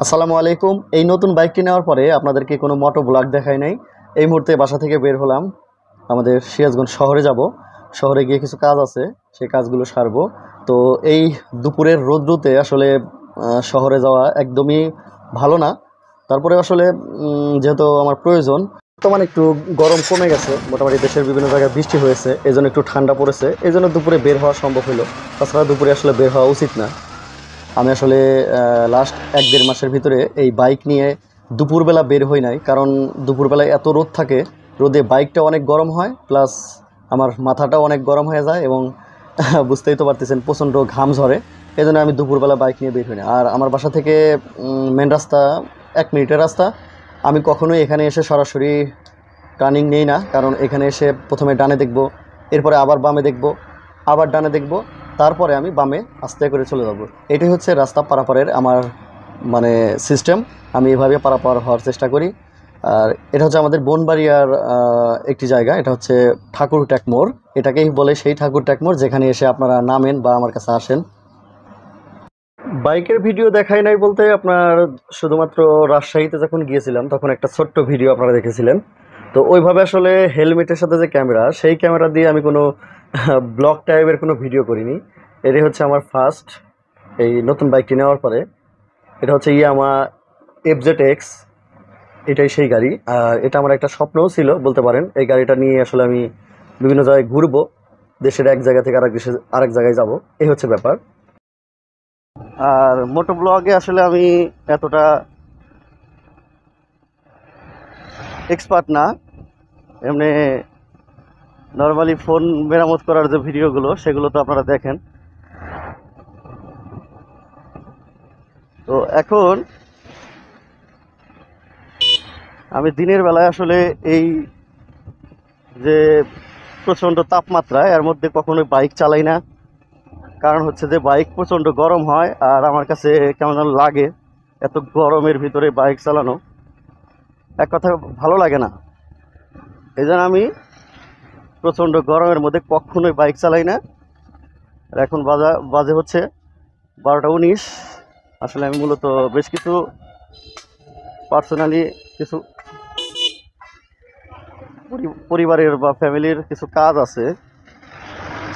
আসসালামু আলাইকুম। এই নতুন বাইকটি নেওয়ার পরে আপনাদেরকে কোনো মোটো ব্লগ দেখাই নাই। এই মুহূর্তে বাসা থেকে বের হলাম, আমাদের সিরাজগঞ্জ শহরে যাব। শহরে গিয়ে কিছু কাজ আছে, সেই কাজগুলো সারবো। তো এই দুপুরের রৌদ্রুতে আসলে শহরে যাওয়া একদমই ভালো না। তারপরে আসলে যেহেতু আমার প্রয়োজন, বর্তমানে একটু গরম কমে গেছে, মোটামুটি দেশের বিভিন্ন জায়গায় বৃষ্টি হয়েছে, এই জন্য একটু ঠান্ডা পড়েছে, এই জন্য দুপুরে বের হওয়া সম্ভব হলো। তাছাড়া দুপুরে আসলে বের হওয়া উচিত না। আমি আসলে লাস্ট ১-১.৫ মাসের ভিতরে এই বাইক নিয়ে দুপুরবেলা বের হই নাই, কারণ দুপুরবেলায় এত রোদ থাকে, রোদে বাইকটা অনেক গরম হয়, প্লাস আমার মাথাটাও অনেক গরম হয়ে যায় এবং বুঝতেই তো পারতেছেন প্রচণ্ড ঘাম ঝরে। এই জন্য আমি দুপুরবেলা বাইক নিয়ে বের হই না। আর আমার বাসা থেকে মেন রাস্তা ১ মিনিটের রাস্তা। আমি কখনোই এখানে এসে সরাসরি টার্নিং নেই না, কারণ এখানে এসে প্রথমে ডানে দেখব, এরপরে আবার বামে দেখব, আবার ডানে দেখব, তারপরে আমি বামে আস্তে করে চলে যাব। এটাই হচ্ছে রাস্তা পারাপারের আমার মানে সিস্টেম। আমি এভাবে পারাপার হওয়ার চেষ্টা করি। আর এটা হচ্ছে আমাদের বনবাড়িয়ার একটি জায়গা, এটা হচ্ছে ঠাকুরট্যাক মোড়। এটাকেই বলে সেই ঠাকুরট্যাক মোড়, যেখানে এসে আপনারা নামেন বা আমার কাছে আসেন। বাইকের ভিডিও দেখাই নাই বলতে, আপনার শুধুমাত্র রাজশাহীতে যখন গিয়েছিলাম তখন একটা ছোট্ট ভিডিও আপনারা দেখেছিলেন। তো ওইভাবে আসলে হেলমেটের সাথে যে ক্যামেরা, সেই ক্যামেরা দিয়ে আমি কোনো ব্লগ টাইপের কোনো ভিডিও করিনি। এটাই হচ্ছে আমার ফার্স্ট এই নতুন বাইকটি নেওয়ার পরে। এটা হচ্ছে ইয়ামা FZ-X, এটাই সেই গাড়ি। আর এটা আমার একটা স্বপ্নও ছিল বলতে পারেন। এই গাড়িটা নিয়ে আসলে আমি বিভিন্ন জায়গায় ঘুরবো, দেশের এক জায়গা থেকে আরেক জায়গায় যাব, এই হচ্ছে ব্যাপার। আর মোটো ব্লগে আসলে আমি এতটা এক্সপার্ট না। এমনি নর্মালি ফোন মেরামত করার যে ভিডিওগুলো, সেগুলো তো আপনারা দেখেন। তো এখন আমি দিনের বেলায় আসলে এই যে প্রচণ্ড তাপমাত্রা, এর মধ্যে কখনোই বাইক চালাই না। কারণ হচ্ছে যে বাইক প্রচণ্ড গরম হয়, আর আমার কাছে কেমন যেন লাগে এত গরমের ভিতরে বাইক চালানো, এক কথা ভালো লাগে না। এই জন্য আমি প্রচণ্ড গরমের মধ্যে কখনোই বাইক চালাই না। আর এখন বাজে হচ্ছে 12টা 19। আসলে আমি মূলত বেশ কিছু পার্সোনালি কিছু পরিবারের বা ফ্যামিলির কিছু কাজ আছে,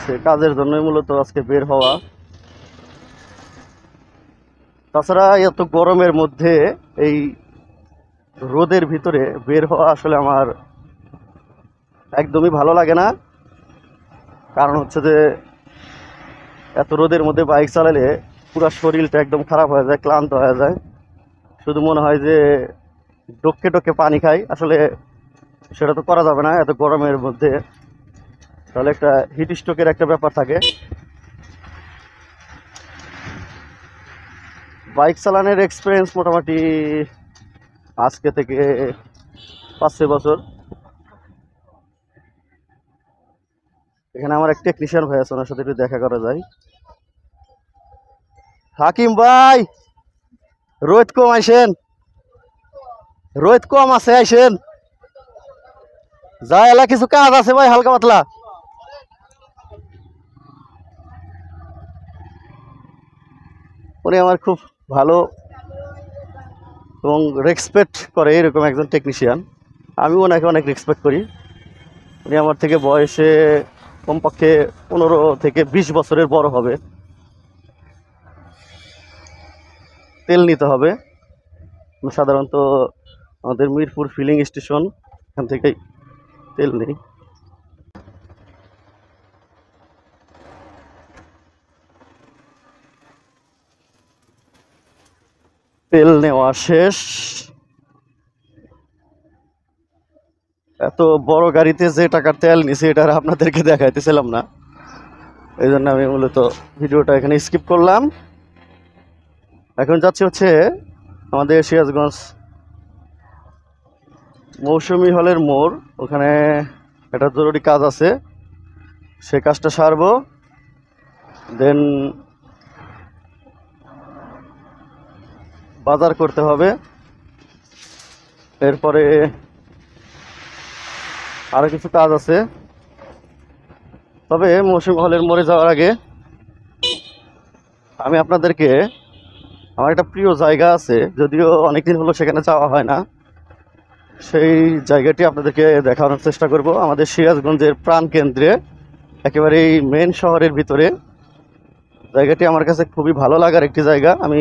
সে কাজের জন্যই মূলত আজকে বের হওয়া। তাছাড়া এত গরমের মধ্যে এই রোদের ভিতরে বের হওয়া আসলে আমার একদমই ভালো লাগে না। কারণ হচ্ছে যে এত রোদের মধ্যে বাইক চালালে পুরো শরীরটা একদম খারাপ হয়ে যায়, ক্লান্ত হয়ে যায়, শুধু মনে হয় যে ডোকে ডোকে পানি খাই। আসলে সেটা তো করা যাবে না এত গরমের মধ্যে, তাহলে একটা হিট স্ট্রোকের একটা ব্যাপার থাকে। বাইক চালানোর এক্সপিরিয়েন্স মোটামুটি আজকে থেকে 5-6 বছর। এখানে আমার এক টেকনিশিয়ান ভাই আছে, ওনার সাথে একটু দেখা করা যায়। হাকিম ভাই, রোদ কম আইসেন, রোদ কম আছে, আইসেন। যা এলা কিছু কাজ আছে ভাই, হালকা পাতলা। উনি আমার খুব ভালো এবং রেসপেক্ট করে এরকম একজন টেকনিশিয়ান। আমিও ওনাকে অনেক রেসপেক্ট করি। উনি আমার থেকে বয়সে কমপক্ষে 15 থেকে 20 বছরের বড় হবে। তেল নিতে হবে। আমি সাধারণত আমাদের মিরপুর ফিলিং স্টেশন, এখান থেকেই তেল নেই। তেল নেওয়া শেষ। এত বড় গাড়িতে যে টাকার তেল নিছি, এটা আর আপনাদেরকে দেখাইতেছিলাম না, এই জন্য আমি মূলত ভিডিওটা এখানে স্কিপ করলাম। এখন যাচ্ছি হচ্ছে আমাদের সিরাজগঞ্জ মৌসুমী হলের মোড়, ওখানে একটা জরুরি কাজ আছে, সে কাজটা সারবো। দেন বাজার করতে হবে, এরপরে আরো কিছু কাজ আছে। তবে মৌসুমী হলের মোড়ে যাওয়ার আগে আমি আপনাদেরকে আমার একটা প্রিয় জায়গা আছে, যদিও অনেকদিন হলো সেখানে যাওয়া হয় না। সেই জায়গাটি আপনাদেরকে দেখানোর চেষ্টা করব। আমাদের সিরাজগঞ্জের প্রাণকেন্দ্রে, একেবারেই মেন শহরের ভিতরে। জায়গাটি আমার কাছে খুবই ভালো লাগার একটি জায়গা। আমি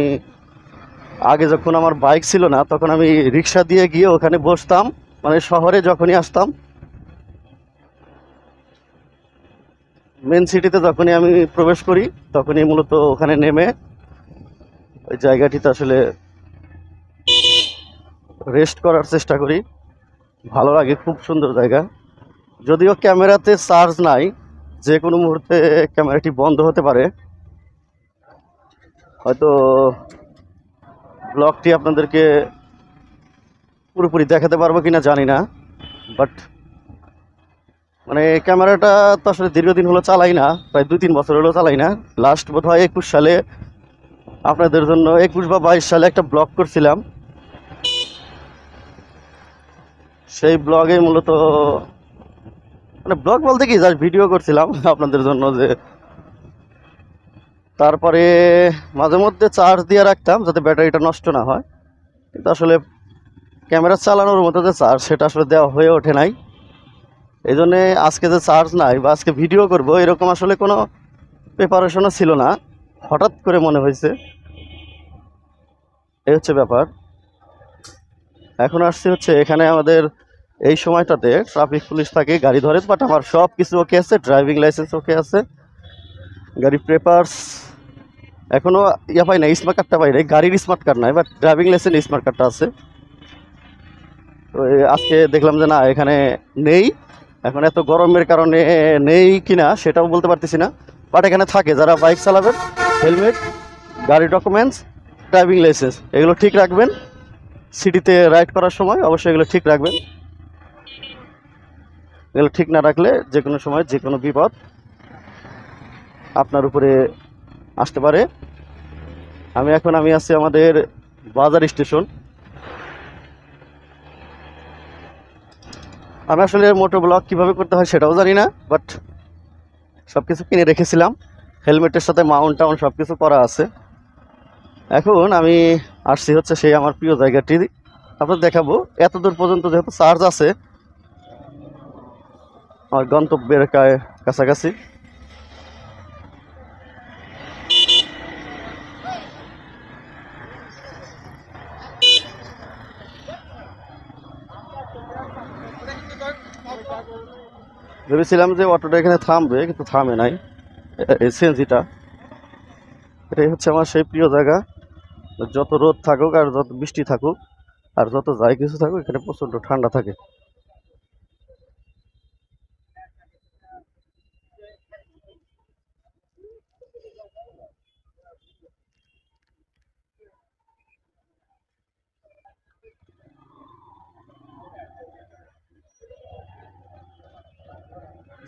আগে যখন আমার বাইক ছিল না, তখন আমি রিক্সা দিয়ে গিয়ে ওখানে বসতাম। মানে শহরে যখনই আসতাম, মেন সিটিতে যখনই আমি প্রবেশ করি, তখনই মূলত ওখানে নেমে ওই জায়গাটিতে আসলে রেস্ট করার চেষ্টা করি। ভালো লাগে, খুব সুন্দর জায়গা। যদিও ক্যামেরাতে চার্জ নাই, যে কোনো মুহূর্তে ক্যামেরাটি বন্ধ হতে পারে। হয়তো ব্লগটি আপনাদেরকে পুরোপুরি দেখাতে পারবো কিনা জানি না, বাট মানে ক্যামেরাটা তো আসলে দীর্ঘদিন হলো চালাই না, প্রায় 2-3 বছর হলো চালাই না। লাস্ট বোধহয় 21 সালে আপনাদের জন্য, 21 বা 22 সালে একটা ব্লগ করছিলাম। সেই ব্লগে মূলত, মানে ব্লগ বলতে কি, জাস্ট ভিডিও করছিলাম আপনাদের জন্য। যে তারপরে মাঝে মধ্যে চার্জ দিয়ে রাখতাম যাতে ব্যাটারিটা নষ্ট না হয়, কিন্তু আসলে ক্যামেরা চালানোর মতো যে চার্জ, সেটা আসলে দেওয়া হয়ে ওঠে নাই। এই জন্যে আজকে যে চার্জ নাই বা আজকে ভিডিও করব, এরকম আসলে কোনো প্রিপারেশনও ছিল না। হঠাৎ করে মনে হয়েছে, এই হচ্ছে ব্যাপার। এখন আসছি হচ্ছে এখানে আমাদের এই সময়টাতে ট্রাফিক পুলিশ থাকে, গাড়ি ধরে। বাট আমার সব কিছু ওকে আছে, ড্রাইভিং লাইসেন্স ওকে আছে, গাড়ির পেপারস এখনও ইয়া পাই নাই, স্মার্ট কার্ডটা পাই নাই। গাড়ির স্মার্ট কার্ড নাই, বাট ড্রাইভিং লাইসেন্স স্মার্ট কার্ডটা আছে। তো আজকে দেখলাম যে না, এখানে নেই। এখন এত গরমের কারণে নেই কিনা সেটাও বলতে পারতেছি না, বাট এখানে থাকে। যারা বাইক চালাবেন, হেলমেট, গাড়ির ডকুমেন্টস, ড্রাইভিং লাইসেন্স এগুলো ঠিক রাখবেন। সিটিতে রাইড করার সময় অবশ্যই এগুলো ঠিক রাখবেন। এগুলো ঠিক না রাখলে যে কোনো সময় যে কোনো বিপদ আপনার উপরে আসতে পারে। আমি আছি আমাদের বাজার স্টেশন। আমি আসলে মোটো ব্লগ কীভাবে করতে হয় সেটাও জানি না, বাট সব কিছু কিনে রেখেছিলাম, হেলমেটের সাথে মাউন্ট টাউন সব কিছু করা আছে। এখন আমি আসছি হচ্ছে সেই আমার প্রিয় জায়গাটি আপনার দেখাবো। এত দূর পর্যন্ত যেহেতু চার্জ আছে, আমার গন্তব্যের কাছাকাছি। ভেবেছিলাম যে অটোটা এখানে থামবে, কিন্তু থামে নাই। সিএনজিটা, এটাই হচ্ছে আমার সেই প্রিয় জায়গা। যত রোদ থাকুক আর যত বৃষ্টি থাকুক আর যত যাই কিছু থাকুক, এখানে প্রচণ্ড ঠান্ডা থাকে।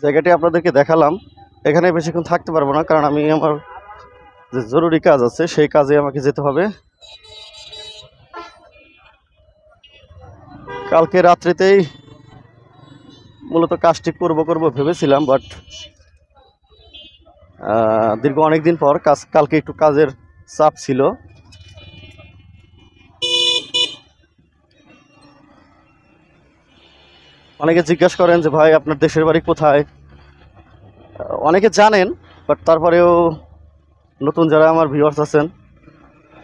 জায়গাটি আপনাদেরকে দেখালাম। এখানে বেশিক্ষণ থাকতে পারবো না, কারণ আমি আমার যে জরুরি কাজ আছে সেই কাজে আমাকে যেতে হবে। কালকে রাত্রিতেই মূলত কাজটি করব ভেবেছিলাম, বাট দীর্ঘ অনেক দিন পর কালকে একটু কাজের চাপ ছিল। অনেকে জিজ্ঞাসা করেন যে ভাই আপনার দেশের বাড়ি কোথায়। অনেকে জানেন, বাট তারপরেও নতুন যারা আমার ভিউয়ার্স আছেন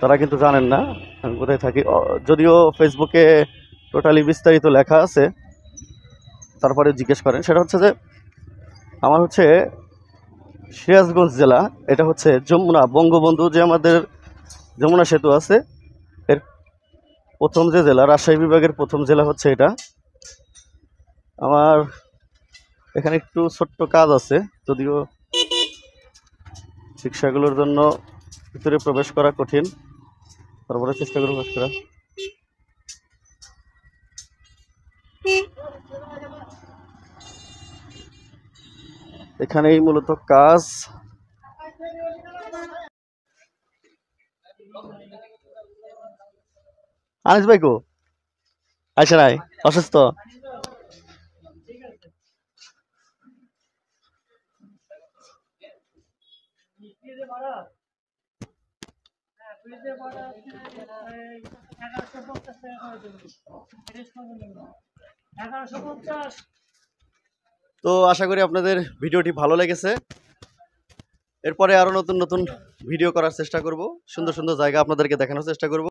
তারা কিন্তু জানেন না আমি কোথায় থাকি। যদিও ফেসবুকে টোটালি বিস্তারিত লেখা আছে, তারপরে জিজ্ঞেস করেন। সেটা হচ্ছে যে আমার হচ্ছে সিরাজগঞ্জ জেলা, এটা হচ্ছে যমুনা, বঙ্গবন্ধু যে আমাদের যমুনা সেতু আছে, এর প্রথম যে জেলা, রাজশাহী বিভাগের প্রথম জেলা হচ্ছে এটা। আমার এখানে একটু ছোট্ট কাজ আছে, যদিও শিক্ষাগুলোর জন্য ভিতরে প্রবেশ করা কঠিন, তারপরে চেষ্টা করবো প্রবেশ করা। এখানেই মূলত কাজ। আনিস ভাই কো আচ্ছা নাই, অসুস্থ। তো আশা করি আপনাদের ভিডিওটি ভালো লেগেছে। এরপরে আরো নতুন নতুন ভিডিও করার চেষ্টা করব, সুন্দর সুন্দর জায়গা আপনাদেরকে দেখানোর চেষ্টা করব।